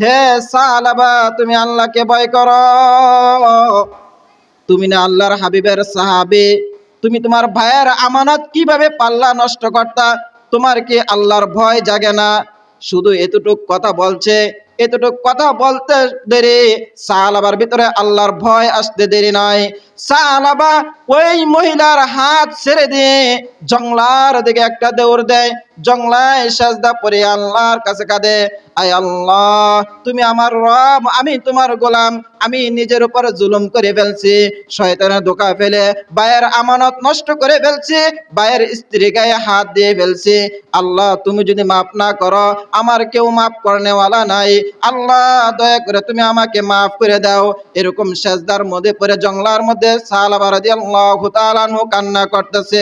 হে সালাবা, তুমি আল্লাহকে ভয় করো। তুমি না আল্লাহর হাবিবের সাহাবী, তুমি তোমার ভাইয়ের আমানত কিভাবে পাল্লা নষ্ট করতা? তোমার কি আল্লাহর ভয় জাগে না? শুধু এতটুক কথা বলছে, এতটুক কথা বলতে দেরি, সালাবার ভিতরে আল্লাহর ভয় আসতে দেরি নয়। সালাবা ওই মহিলার হাত ছেড়ে দিয়ে জংলার দিকে একটা দৌড় দেয়। জংলায় সাজদা পড়ে আল্লাহর কাছে কাঁদে, আয় আল্লাহ, তুমি আমার রব, আমি তোমার গোলাম, আমি নিজের উপর জুলুম করে ফেলছি, শয়তানের ধোঁকা ফেলে ভাইয়ের আমানত নষ্ট করে ফেলছি, ভাইয়ের স্ত্রী গায়ে হাত দিয়ে ফেলছি। আল্লাহ, তুমি যদি মাফ না করো, আমার কেউ মাফ করনেওয়ালা নাই। আল্লাহ, দয়া করে তুমি আমাকে মাফ করে দাও। এরকম সেজদার মধ্যে পড়ে জংলার মধ্যে সালাবা রাদিয়াল্লাহু তাআলা আনহু কান্না করতেছে।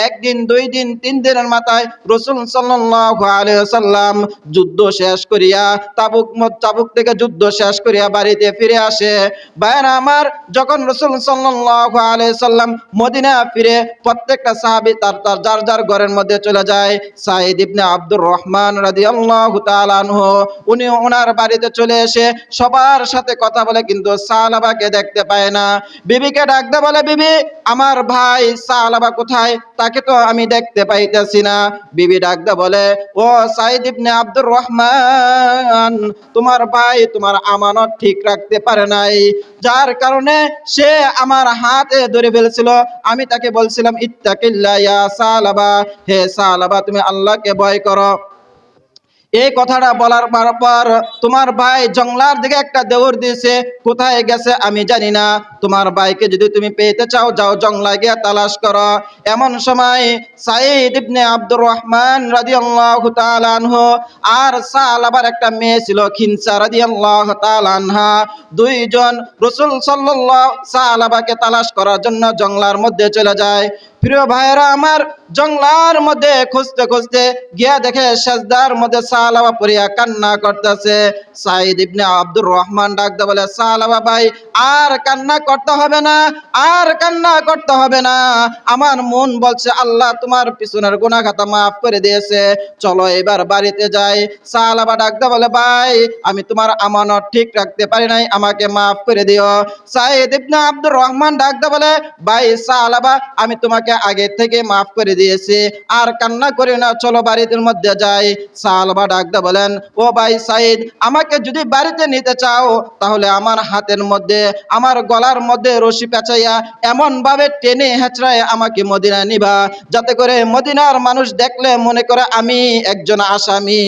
একদিন, দুই দিন, তিন দিনের মাথায় রাসূল সাল্লাল্লাহু আলাইহি ওয়াসাল্লাম যুদ্ধ শেষ করিয়া তাবুক থেকে যুদ্ধ শেষ করিয়া বাড়িতে ফিরে আসে। ভাইরা আমার, যখন রাসূল সাল্লাল্লাহু আলাইহি ওয়াসাল্লাম মদিনা ফিরে, প্রত্যেকটা সাহাবী তার যার যার ঘরের মধ্যে চলে যায়। সাইদ ইবনে আব্দুর রহমান রাদিয়াল্লাহু তাআলা আনহু উনি ওনার বাড়িতে চলে এসে সবার সাথে কথা বলে, কিন্তু সালাবাকে দেখতে পায় না। বিবিকে ডাকতে বলে, বিবি, আমার ভাই সালাবা কোথায়? তাকে তো আমি দেখতে পাইতেছি না। বিবি ডাকতে বলে, ও সাইদ ইবনে আব্দুর রহমান, তোমার ভাই তোমার আমানত ঠিক রাখতে পারে নাই, যার কারণে সে আমার হাতে ধরে ফেলছিল। আমি তাকে বলছিলাম, ইত্তাকিল্লাহ ইয়া সালাবা, হে সালাবা, তুমি আল্লাহকে ভয় করো। এই কথাটা বলার পর তোমার ভাই জঙ্গলার দিকে একটা দৌড় দিয়েছে, কোথায় গেছে আমি জানি না। তোমার ভাইকে যদি তুমি পেতে চাও, যাও জঙ্গলায় গিয়ে তালাশ করো। এমন সময় সাঈদ ইবনে আব্দুর রহমান রাদিয়াল্লাহু তাআলা আনহু আর সালাবার একটা মেয়ে ছিল খিনসা রাদিয়াল্লাহু তাআলা আনহা, দুইজন রাসূল সাল্লাল্লাহু সালাবাকে তালাশ করার জন্য জঙ্গলার মধ্যে চলে যায়। প্রিয় ভাইয়েরা আমার, জঙ্গলার মধ্যে খুঁজতে খুঁজতে গিয়া দেখে সাজদার মধ্যে সালাবা পড়িয়া কান্না করতেছে। সাঈদ ইবনে আব্দুর রহমান ডাকতে বলে, সালাবা ভাই আর কান্না করতে হবে না, আর কান্না করতে হবে না। আমার মন বলছে আল্লাহ তোমার পিছনের গুনাহ খাতা মাফ করে দিয়েছে, চলো এবার বাড়িতে যাই। সালাবা ডাকতে বলে, ভাই আমি তোমার আমানত ঠিক রাখতে পারি নাই, আমাকে মাফ করে দিও। সাঈদ ইবনে আব্দুর রহমান ডাকতে বলে, ভাই সালাবা আমি তোমাকে আগে থেকে মাফ করে দিয়েছি, আর কান্না করে না, চলো বাড়িতে মধ্যে যাই। সালাবা ডাকতে বলেন, ও ভাই সাঈদ, আমাকে যদি বাড়িতে নিতে চাও তাহলে আমার হাতের মধ্যে, আমার গলার মধ্যে রশি পেঁচাইয়া এমন ভাবে টেনে হেঁচড়ায় আমাকে মদিনা নিবা, যাতে করে মদিনার মানুষ দেখলে মনে করে আমি একজন আসামি।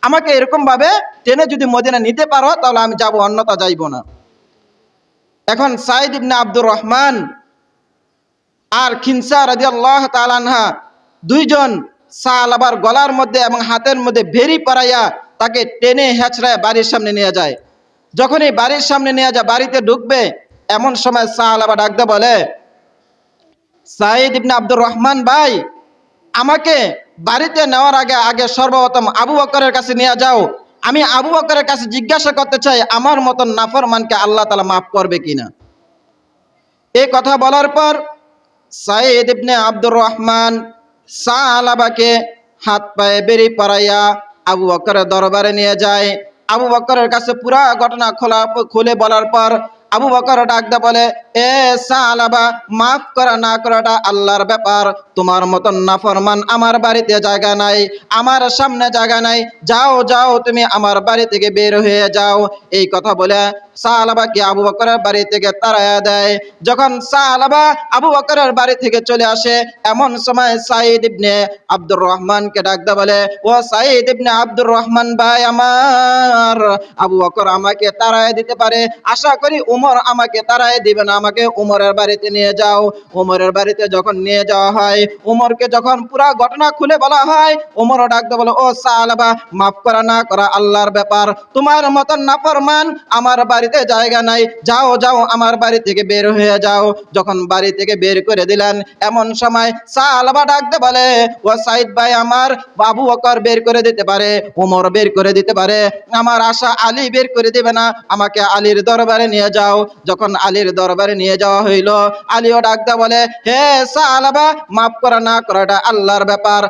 আমাকে এরকম ভাবে টেনে যদি মদিনা নিতে পারো তাহলে আমি যাব, অন্যথা যাইব না। এখন সাঈদ ইবনে আব্দুর রহমান আর খিনসা রাদিয়াল্লাহু তাআলা আনহা দুইজন সালাবার গলার মধ্যে এবং হাতের মধ্যে ভেরি পরাইয়া তাকে টেনে হেঁচড়ায় বাড়ির সামনে নিয়ে যায়। যখনই বাড়ির সামনে নিয়ে যায়, বাড়িতে ঢুকবে এমন সময় সালাবা ডাকতে বলে, সাঈদ ইবনে আব্দুর রহমান ভাই, আমাকে বাড়িতে নেওয়ার আগে আগে সর্বপ্রথম আবু বকরের কাছে নিয়ে যাও। আমি আবু বকরের কাছে জিজ্ঞাসা করতে চাই আমার মতন নাফরমানকে আল্লাহ তাআলা মাফ করবে কিনা। এই কথা বলার পর সাঈদ ইবনে আব্দুর রহমান সালাবাকে হাত পায়ে বেরি পরাইয়া আবু বকরের দরবারে নিয়ে যায়। আবু বকরের কাছে পুরা ঘটনা খুলে বলার পর আবু বকর ডাকতে বলে, এ সালাবা, মাফ করা না করাটা আল্লাহর ব্যাপার, তোমার মতন নাফরমান আমার বাড়িতে জায়গা নাই, আমার সামনে জায়গা নাই, যাও যাও তুমি আমার বাড়ি থেকে বের হয়ে যাও। এই কথা বলে সালাবাকে আবু বকরের বাড়ি থেকে তাড়াইয়া দেয়। যখন সালাবা আবু বকরের বাড়ি থেকে চলে আসে, এমন সময় সাঈদ ইবনে আব্দুর রহমানকে ডাকতে বলে, ও সাঈদ ইবনে আব্দুর রহমান ভাই আমার, আবু বকর আমাকে তাড়াইয়া দিতে পারে, আশা করি উমর আমাকে তাড়াইয়া দিবে না, আমাকে উমরের বাড়িতে নিয়ে যাও। উমরের বাড়িতে যখন নিয়ে যাওয়া হয়, উমরকে যখন পুরা ঘটনা খুলে বলা হয়, উমরও ডাকতে বলে, ও সালাবা, মাফ করা না করা আল্লাহর ব্যাপার, তোমার মতন নাফরমান আমার বাড়িতে জায়গা নাই, যাও যাও আমার বাড়ি থেকে বের হয়ে যাও। যখন বাড়ি থেকে বের করে দিলেন, এমন সময় সালাবা ডাকতে বলে, ও সাঈদ ভাই আমার, আবু বকর বের করে দিতে পারে, উমর বের করে দিতে পারে, আমার আশা আলী বের করে দিবে না, আমাকে আলীর দরবারে নিয়ে যাও। যখন আলীর দরবারে নিয়ে যাওয়া হইল, আলীও ডাকতে বলে, হে সালাবা, মাফ করা না করাটা আল্লাহর ব্যাপার,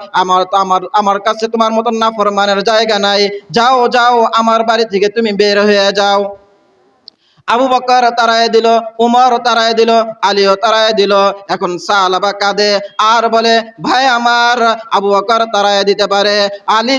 আমার কাছে তোমার মতন নাফরমানের জায়গা নাই, যাও যাও আমার বাড়ি থেকে তুমি বের হয়ে যাও। আবু বকর তারায় দিল, উমর তারায় দিল, আলীও তারায় দিল। এখন সালাবা কাঁদে আর বলে, ভাই আমার, আবু বকর তারায় দিতে পারে, আলী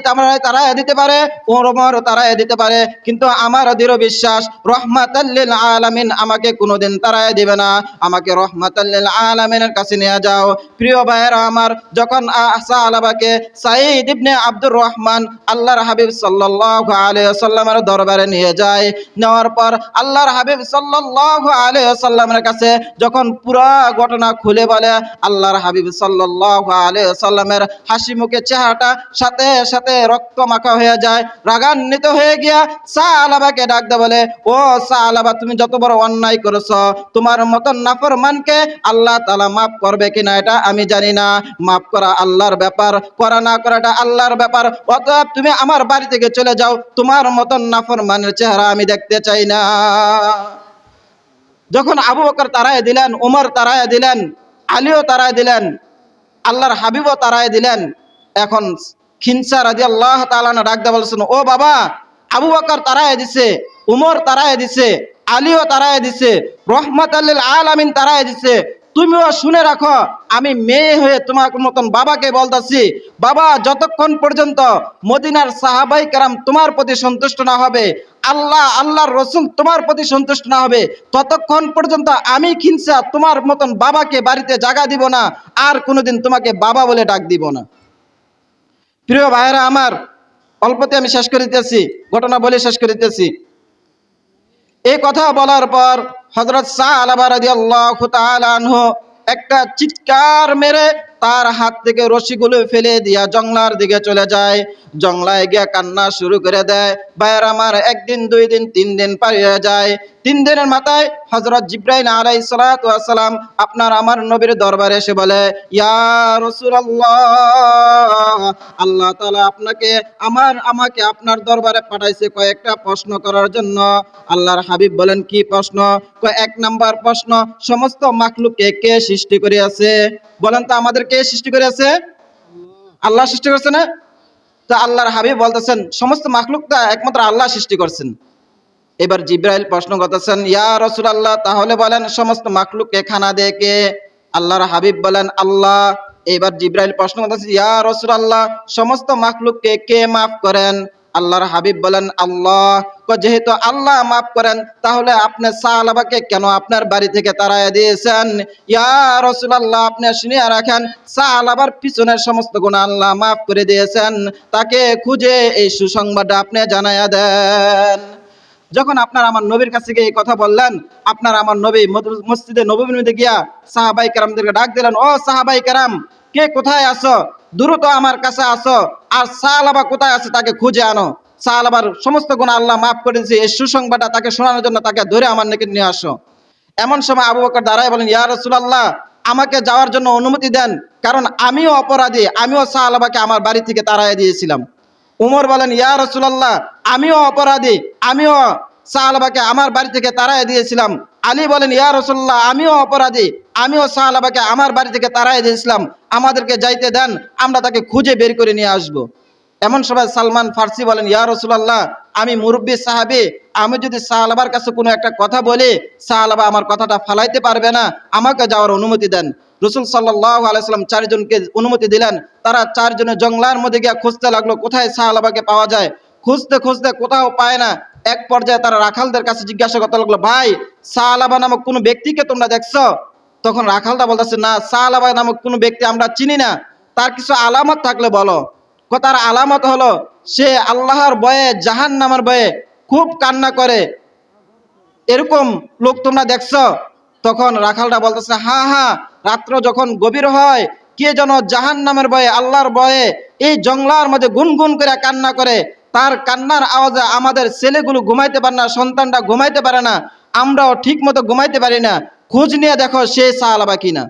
তারায় দিতে পারে, উমর তারায় দিতে পারে, কিন্তু আমার দৃঢ় বিশ্বাস রহমাতাল লিল আলামিন আমাকে কোনোদিন তারায় দিবে না, আমাকে রহমাতাল লিল আলামিনের কাছে নিয়ে যাও। প্রিয় ভাইয়েরা আমার, যখন সালাবাকে সাঈদ ইবনে আব্দুর রহমান আল্লাহর হাবিব সাল্লাল্লাহু আলাইহি ওয়াসাল্লামের দরবারে নিয়ে যায়, নেওয়ার পর আল্লাহর হাবিব সাল্লাল্লাহু আলাইহি ওয়াসাল্লামের কাছে যখন পুরা ঘটনা খুলে বলে, আল্লাহর হাবিব সাল্লাল্লাহু আলাইহি ওয়াসাল্লামের হাসি মুখে চেহারাটা সাথে সাথে রক্ত মাখা হয়ে যায়। রাগান্বিত হয়ে গিয়া সালাবাকে ডাকতে বলে, ও সালাবা, তুমি যত বড় অন্যায় করেছো, তোমার মতন নাফরমানকে আল্লাহ তাআলা মাফ করবে কিনা এটা আমি জানি না, মাফ করা আল্লাহর ব্যাপার, করা না করাটা আল্লাহর ব্যাপার, অতএব তুমি আমার বাড়ি থেকে চলে যাও, তোমার মতন নাফরমানের চেহারা আমি দেখতে চাই না। যখন আবু বকর তারায় দিলেন, উমর তারায় দিলেন, আলীও তারায় দিলেন, আল্লাহর হাবিবও তারায় দিলেন, এখন খিনসা রাদিয়াল্লাহু তাআলা ডাকতে বলছেন, ও বাবা, আবু বকর তারায় দিছে, উমর তারায় দিছে, আলীও তারায় দিছে, রহমাতাল লিল আলামিন তারায় দিছে, তুমিও শুনে রাখো, আমি মেয়ে হয়ে তোমার মতন বাবাকে বলতাছি, বাবা, যতক্ষণ পর্যন্ত মদিনার সাহাবাই কেরাম তোমার প্রতি সন্তুষ্ট না হবে, আল্লাহর রসুল তোমার প্রতি সন্তুষ্ট না হবে, ততক্ষণ পর্যন্ত আমি খিনসা তোমার মতন বাবাকে বাড়িতে জায়গা দিব না, আর কোনোদিন তোমাকে বাবা বলে ডাক দিব না। প্রিয় ভাইয়েরা আমার, অল্পতে আমি শেষ করে দিতেছি, ঘটনা বলে শেষ করে দিতেছি। এই কথা বলার পর হযরত সাআলাবা রাদিয়াল্লাহু তাআলা আনহু একটা চিৎকার মেরে তার হাত থেকে রশিগুলো ফেলে দিয়া জংলার দিকে চলে যায়। জংলায় গিয়া কান্না শুরু করে দেয়। ভাইয়ের আমার, একদিন, 2 দিন, 3 দিন পার হয়ে যায়। 3 দিনের মাথায় হযরত জিবরাইল আলাইহিস সালাতু ওয়াস সালাম আপনার আমার নবীর দরবারে এসে বলে, ইয়া রাসূলুল্লাহ, আল্লাহ তাআলা আমাকে আপনার দরবারে পাঠাইছে কয়েকটা প্রশ্ন করার জন্য। আল্লাহর হাবিব বলেন, কি প্রশ্ন? এক নাম্বার প্রশ্ন, সমস্ত মাখলুককে কে সৃষ্টি করিয়াছে? বলেন তো, আমাদের কে সৃষ্টি করিয়াছে? আল্লাহ সৃষ্টি করছে না? তো আল্লাহর হাবিব বলতেছেন সমস্ত মাখলুকটা একমাত্র আল্লাহ সৃষ্টি করছেন। এবার জিবরাইল প্রশ্ন করতেছেন, ইয়া রাসূলুল্লাহ, তাহলে বলেন সমস্ত মাখলুককে খানা দেয় কে? আল্লাহর হাবিব বলেন, আল্লাহ। এবার জিবরাইল প্রশ্ন করতেছে, ইয়া রাসূলুল্লাহ, সমস্ত মাখলুককে কে মাফ করেন? আল্লাহর হাবিব বলেন, আল্লাহ। যেহেতু আল্লাহ মাফ করেন, তাহলে আপনি সাহাবাকে কেন আপনার বাড়ি থেকে তাড়াইয়া দিয়েছেন? ইয়া রাসূলুল্লাহ, আপনি শুনিয়া রাখেন, সাহাবার পিছনের সমস্ত গুনাহ আল্লাহ মাফ করে দিয়েছেন। তাকে খুঁজে এই সুসংবাদটা আপনি জানাইয়া দেন। যখন আপনার আমার নবীর কাছে গিয়ে এই কথা বললেন, আপনার আমার নবী মসজিদে নববীর মধ্যে গিয়া সাহাবাই কেরামদেরকে ডাক দিলেন, ও সাহাবাই কেরাম, কে কোথায় আছো? দ্রুত আমার কাছে আসো, আর সাহাবা কোথায় আছে তাকে খুঁজে আনো। সাহাবার সমস্ত গুনাহ আল্লাহ মাফ করে দিয়েছে, এই সুসংবাদটা তাকে শোনানোর জন্য তাকে ধরে আমার নিকট নিয়ে আসো। এমন সময় আবু বকর দাঁড়ায় বলেন, ইয়া রাসূলুল্লাহ, আমাকে যাওয়ার জন্য অনুমতি দেন, কারণ আমিও অপরাধী, আমিও সাহাবাকে আমার বাড়ি থেকে তাড়াইয়া দিয়েছিলাম। উমর বলেন, ইয়া রাসূলুল্লাহ, আমিও অপরাধী, আমিও সাহাবাকে আমার বাড়ি থেকে তাড়াইয়া দিয়েছিলাম। আলী বলেন, ইয়া রাসূলুল্লাহ, আমিও অপরাধী, আমিও সাহাবাকে আমার বাড়ি থেকে তাড়াইয়া দিয়েছিলাম। আমাদেরকে যাইতে দেন, আমরা তাকে খুঁজে বের করে নিয়ে আসব। এমন সময় সালমান ফার্সি বলেন, ইয়া রাসূলুল্লাহ, আমি মুরব্বী সাহাবী, আমি যদি সাহাবার কাছে কোনো একটা কথা বলি, সাহাবা আমার কথাটা ফালাইতে পারবে না, আমাকে যাওয়ার অনুমতি দেন। রাসূল সাল্লাল্লাহু আলাইহি ওয়াসাল্লাম 4 জনকে অনুমতি দিলেন। তারা 4 জনে জঙ্গলার মধ্যে গিয়ে খুঁজতে লাগলো কোথায় সাহাবাকে পাওয়া যায়। খুঁজতে খুঁজতে কোথাও পায় না। এক পর্যায়ে তারা রাখালদের কাছে জিজ্ঞাসা করতে লাগলো, ভাই, সাহাবা নামক কোনো ব্যক্তিকে তোমরা দেখছো? তখন রাখালটা বলতেছে, না, সাহাবা নামক কোনো ব্যক্তি আমরা চিনি না, তার কিছু আলামত থাকলে বলো। তার আলামত হলো সে আল্লাহর ভয়ে, জাহান্নামের ভয়ে খুব কান্না করে, এরকম লোক তোমরা দেখছো? তখন রাখালটা বলতেছে, হ্যাঁ হ্যাঁ, রাত্র যখন গভীর হয়, কে যেন জাহান্নামের ভয়ে, আল্লাহর ভয়ে এই জঙ্গলার মধ্যে গুনগুন করে কান্না করে। তার কান্নার আওয়াজে আমাদের ছেলেগুলো ঘুমাইতে পারে না, সন্তানটা ঘুমাইতে পারে না, আমরাও ঠিক মতো ঘুমাইতে পারি না। খোঁজ নিয়ে দেখো সে সাহাবা কিনা।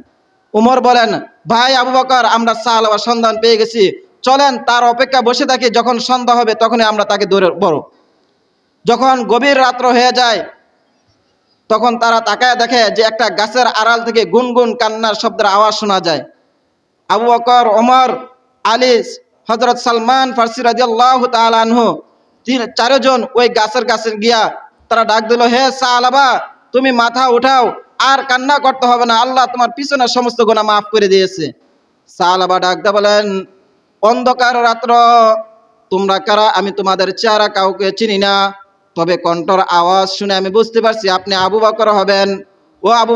উমর বলেন, ভাই আবু বকর, আমরা সাহাবার সন্ধান পেয়ে গেছি, চলেন তার অপেক্ষা বসে থাকি, যখন সন্ধ্যা হবে তখনই আমরা তাকে ধরে বড়। যখন গভীর রাত্র হয়ে যায়, তখন তারা তাকায় দেখে যে একটা গাছের আড়াল থেকে গুনগুন কান্নার শব্দের আওয়াজ শোনা যায়। আবু বকর, ওমর, আলী, হযরত সালমান ফার্সি রাদিয়াল্লাহু তাআলা আনহু 4 জন ওই গাছের কাছে গিয়া তারা ডাক দিল, হে সাহাবা, তুমি মাথা উঠাও, আর কান্না করতে হবে না, আল্লাহ তোমার পিছনের সমস্ত গুনাহ মাফ করে দিয়েছে। সাহাবা ডাক দিয়ে বলেন, অন্ধকার রাত্র, তোমরা কারা? আমি তোমাদের চেহারা কাউকে চিনি না, তবে কণ্ঠর আওয়াজ শুনে আমি বুঝতে পারছি আপনি আবু বকর হবেন। ও আবু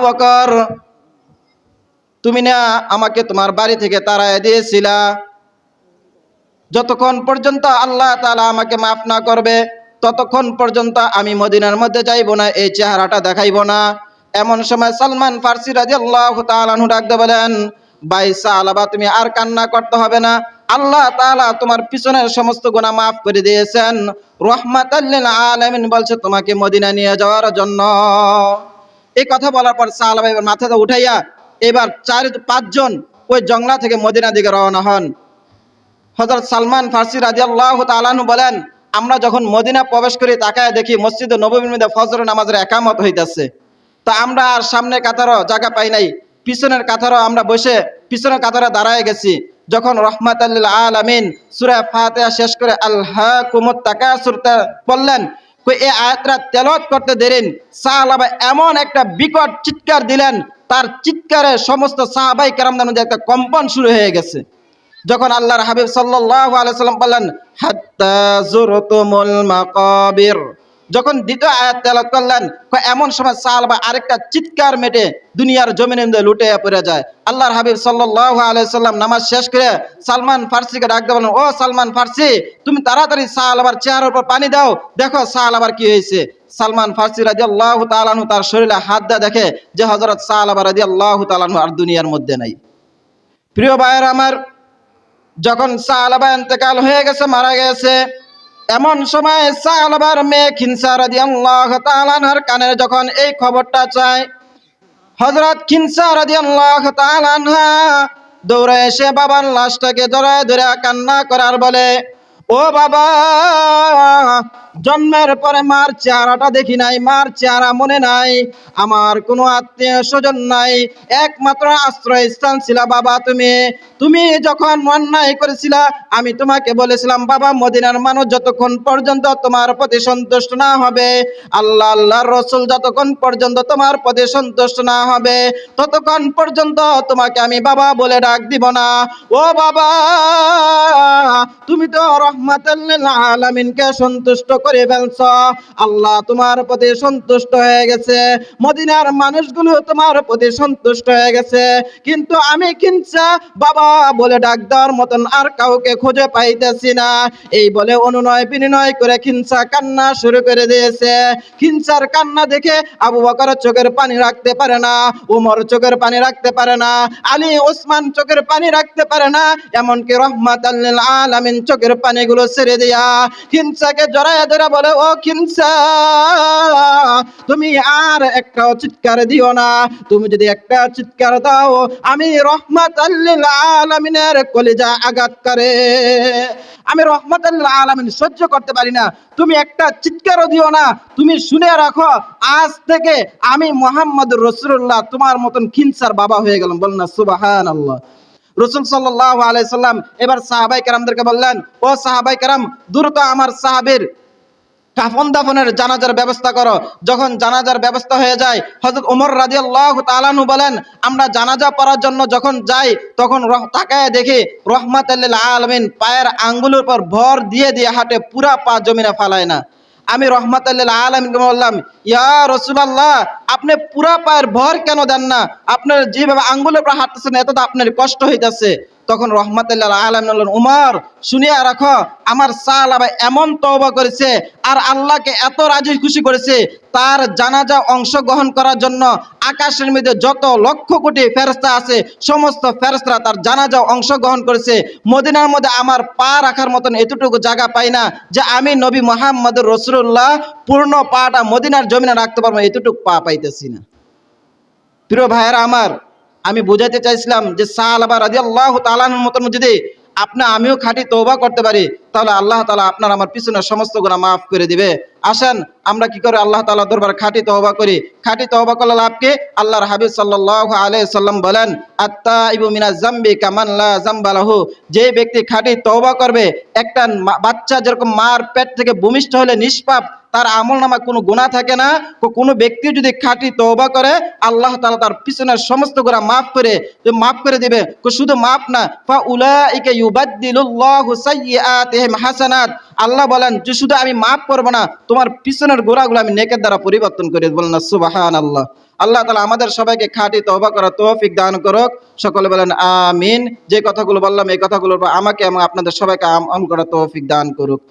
বকর, তুমি না আমাকে তোমার বাড়ি থেকে তাড়াইয়া দিয়েছিলা? যতক্ষণ পর্যন্ত আল্লাহ তাআলা আমাকে মাফ না করবে, ততক্ষণ পর্যন্ত আমি মদিনার মধ্যে যাইব না, এই চেহারাটা দেখাইব না। এমন সময় সালমান ফার্সি রাদিয়াল্লাহু তাআলা আনহু ডাক দিয়ে বলেন, ভাই সাহাবা, তুমি আর কান্না করতে হবে না, আল্লাহ তাআলা তোমার পিছনের সমস্ত গুনাহ মাফ করে দিয়েছেন। রাহমাতাল লিল আলামিন বলছে তোমাকে মদিনা নিয়ে যাওয়ার জন্য। এই কথা বলার পর সাহাবা এবার মাথাটা উঠাইয়া এবার 4-5 জন ওই জংলা থেকে মদিনা দিকে রওনা হন। হযরত সালমান ফার্সি রাদিয়াল্লাহু তাআলা আনহু বলেন, আমরা যখন মদিনা প্রবেশ করি, তাকায় দেখি মসজিদে নববীর মধ্যে ফজরের নামাজের একামত হইতাছে। তা আমরা আর সামনে কাতারও জায়গা পাই নাই, পিছনের কাতারও আমরা বসে পিছনের কাতারে দাঁড়ায় গেছি। যখন রাহমাতাল লিল আলামিন সূরা ফাতিহা শেষ করে আলহাকুমুত তাকাসুর বললেন, এই আয়াতটা তেলাওয়াত করতে দেরিন সাহাবা এমন একটা বিকট চিৎকার দিলেন, তার চিৎকারে সমস্ত সাহাবাই কেরামদের মধ্যে একটা কম্পন শুরু হয়ে গেছে। যখন আল্লাহর হাবিব সাল্লাল্লাহু আলাইহি সাল্লাম বললেন, হাত্তা যুরতুমুল মাকাবির, যখন দ্বিতীয় আয়াত তেলাওয়াত করলেন, এমন সময় সাহাবা আরেকটা চিৎকার মেটে দুনিয়ার জমিনে লুটে পড়ে যায়। আল্লাহর হাবিব সাল্লাল্লাহু আলাইহি সাল্লাম নামাজ শেষ করে সালমান ফার্সিকে ডাক দিয়ে বলেন, ও সালমান ফার্সি, তুমি তাড়াতাড়ি সাহাবার চেহারার উপর পানি দাও, দেখো সাহাবার কি হয়েছে। সালমান ফার্সি রাদিয়াল্লাহু তাআলা আনহু তার শরীরে হাত দিয়ে দেখে যে হযরত সাহাবা রাদিয়াল্লাহু তাআলা আনহু আর দুনিয়ার মধ্যে নাই। প্রিয় ভাইয়ের আমার, যখন সাহাবা ইন্তেকাল হয়ে গেছে, মারা গেছে, এমন সময় সাহাবার মেয়ে খিনসা রাদিয়াল্লাহু তাআলা আনহার কানে যখন এই খবরটা চায়, হযরত খিনসা রাদিয়াল্লাহু তাআলা আনহা দৌড়ে এসে বাবার লাশটাকে জড়ায় ধরে কান্না করার বলে, ও বাবা, জন্মের পরে মার চেহারাটা দেখি নাই, মার চেহারা মনে নাই, আমার কোনো আত্মীয় স্বজন নাই, একমাত্র আশ্রয়স্থান ছিল বাবা তুমি। তুমি যখন অন্যায় করেছিলা আমি তোমাকে বলেছিলাম বাবা, মদিনার মানুষ যতক্ষণ পর্যন্ত তোমার প্রতি সন্তুষ্ট না হবে, আল্লাহর রাসূল যতক্ষণ পর্যন্ত তোমার প্রতি সন্তুষ্ট না হবে, ততক্ষণ পর্যন্ত তোমাকে আমি বাবা বলে ডাক দিব না। ও বাবা, তুমি তো রহমাতুল লিল আলামিনকে সন্তুষ্ট করে ফেলছো, আল্লাহ তোমার প্রতি সন্তুষ্ট হয়ে গেছে, মদিনার মানুষগুলো তোমার প্রতি সন্তুষ্ট হয়ে গেছে, কিন্তু আমি খিনসা বাবা বলে ডাক দেওয়ার মতন আর কাউকে খুঁজে পাইতেছি না। এই বলে অনুনয় বিনয় করে খিনসা কান্না শুরু করে দিয়েছে। খিনসার কান্না দেখে আবু বকর চোখের পানি রাখতে পারে না, উমর চোখের পানি রাখতে পারে না, আলী ওসমান চোখের পানি রাখতে পারে না, এমনকি রহমাতুল লিল আলামিন চোখের পানিগুলো ছেড়ে দিয়া খিনসাকে জড়ায় ধরে বলে, ও খিনসা, তুমি আর একটা চিৎকার দিও না, তুমি যদি একটা চিৎকার দাও আমি রহমাতুল লিল আলামিনের কলিজা আঘাত করে, আমি রহমাতুল লিল আলামিন সহ্য করতে পারি না, তুমি একটা চিৎকারও দিও না, তুমি শুনে রাখো আজ থেকে আমি মুহাম্মদুর রাসূলুল্লাহ তোমার মতন খিনসার বাবা হয়ে গেলাম। বলেন না সুবহানাল্লাহ। রাসূল সাল্লাল্লাহু আলাইহি সাল্লাম এবার সাহাবায়ে কেরামদেরকে বললেন, ও সাহাবায়ে কেরাম, দ্রুত আমার সাহাবীর কাফন দাফনের জানাজার ব্যবস্থা করো। যখন জানাজার ব্যবস্থা হয়ে যায়, হযরত ওমর রাদিয়াল্লাহু তাআলা আনহু বলেন, আমরা জানাজা পড়ার জন্য যখন যাই তখন তাকায় দেখি রহমাতুল লিল আলামিন পায়ের আঙ্গুলের উপর ভর দিয়ে দিয়ে হাঁটে, পুরা পা জমিনে ফালায় না। আমি রহমাতুল লিল আলামিনকে বললাম, ইয়া রাসূলুল্লাহ, আপনি পুরা পায়ের ভর কেন দেন না? আপনার যেভাবে আঙ্গুলের উপর হাঁটতেছেন এত তো আপনার কষ্ট হইতেছে। তখন রহমাতুল লিল আলামিন বললেন, উমর, শুনিয়া রাখো, আমার সাহাবা এমন তওবা করেছে আর আল্লাহকে এত রাজি খুশি করেছে, তার জানাজা অংশগ্রহণ করার জন্য আকাশের মধ্যে যত লক্ষ কোটি ফেরেশতা আছে সমস্ত ফেরেশতারা তার জানাজা অংশগ্রহণ করেছে। মদিনার মধ্যে আমার পা রাখার মতন এতটুকু জায়গা পাই না যে আমি নবী মুহাম্মদুর রাসূলুল্লাহ পূর্ণ পাটা মদিনার জমিনে রাখতে পারবো, এতটুকু পা পাইতেছি না। প্রিয় ভাইয়েরা আমার, আমি বুঝাতে চাইছিলাম যে সাহাবা রাদিয়াল্লাহু তাআলার মতন যদি আমিও খাঁটি তওবা করতে পারি, তাহলে আল্লাহ তাআলা আপনার আমার পিছনের সমস্ত গুনাহ মাফ করে দিবে। আসেন আমরা কি করে আল্লাহ তাআলার দরবারে খাঁটি তওবা করি। খাঁটি তওবা করলে লাভ কি? আল্লাহর হাবিব সাল্লাল্লাহু আলাইহি সাল্লাম বলেন, আত-তাইবু মিনাজ যামবি কামান লা যামবা লাহু, যে ব্যক্তি খাঁটি তওবা করবে, একটা বাচ্চা যেরকম মার পেট থেকে ভূমিষ্ঠ হলে নিষ্পাপ, তার আমলনামা কোনো গুনাহ থাকে না, কোনো ব্যক্তি যদি খাঁটি তওবা করে আল্লাহ তাআলা তার পিছনের সমস্ত গুনাহ মাফ করে দিবে। শুধু মাফ না, ফা উলাইকা ইউবাদদিলুল্লাহু সাইয়্যাতিহিম হাসানাত, আল্লাহ বলেন যে শুধু আমি মাফ করব না, তোমার পিছনের গোনাহগুলো আমি নেকের দ্বারা পরিবর্তন করে দেব। বলেন না সুবহানাল্লাহ। আল্লাহ তাআলা আমাদের সবাইকে খাঁটি তওবা করার তৌফিক দান করুক। সকলে বলেন আমিন। যে কথাগুলো বললাম এই কথাগুলো আমাকে এবং আপনাদের সবাইকে আমল করার তৌফিক দান করুক।